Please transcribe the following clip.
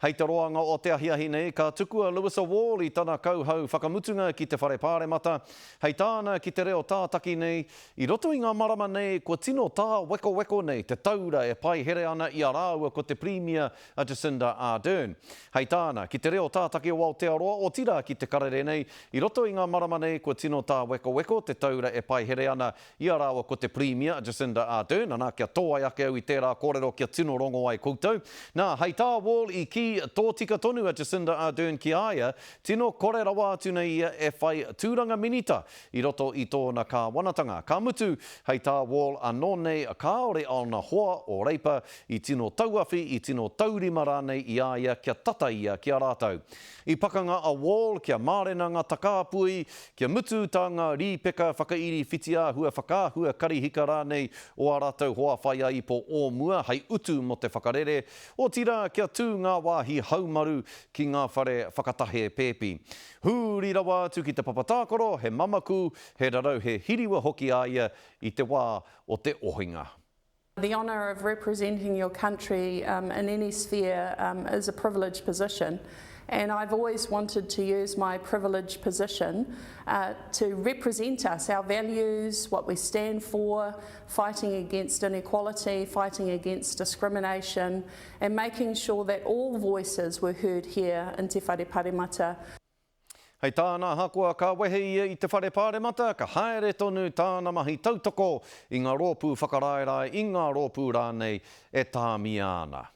Hei te roanga o te ahiahi nei, ka tukua Lewis Wall I tana kauhau whakamutunga ki te whare pāremata. Hei tāna ki te reo tātaki nei, I roto I ngā marama nei, kua tino tā weko nei, te taura e pai here ana I a rāua ko te Premier Jacinda Ardern. Hei tāna ki te reo tātaki o Aotearoa, o tira ki te karere nei, I roto I ngā marama nei, kua tino tā weko, te taura e pai here ana I a rāua ko te Premier Jacinda Ardern, anā kia tōai ake au I tērā kōrero kia tino rongo ai koutou. Nā, hei tā Wall I ki tō tika tonu a Jacinda Ardern ki aia, tino kore rawa atu nei ia e whai tūranga minita I roto I tōna kāwanatanga. Ka mutu, hei tā Wall anō nei a kāore ona hoa o reipa I tino tauawhi, I tino taurima rānei I aia kia tata ia ki a rātau. I pakanga a Wall kia mārena ngā takāpui, kia mutu tā ngā rīpeka whakairi whitia hua whakāhua karihika rānei o a rātau hoa whaia I po o mua, hei utu mo te whakarere, o tira kia tū ngā wāhi haumaru ki ngā whare whakatahe pēpi. Hūri rawa atu ki te papatākoro, he mamaku, he rarau he hiriwa hoki a ia I te wā o te ohinga. The honour of representing your country in any sphere is a privileged position. And I've always wanted to use my privileged position to represent us, our values, what we stand for, fighting against inequality, fighting against discrimination, and making sure that all voices were heard here in Te Whare Pāremata. Hei tāna hakua ka wehe ia I te whare pāremata, ka haere tonu tāna mahi tautoko I ngā rōpū whakaraerai, I ngā rōpū rānei e tāmi ana.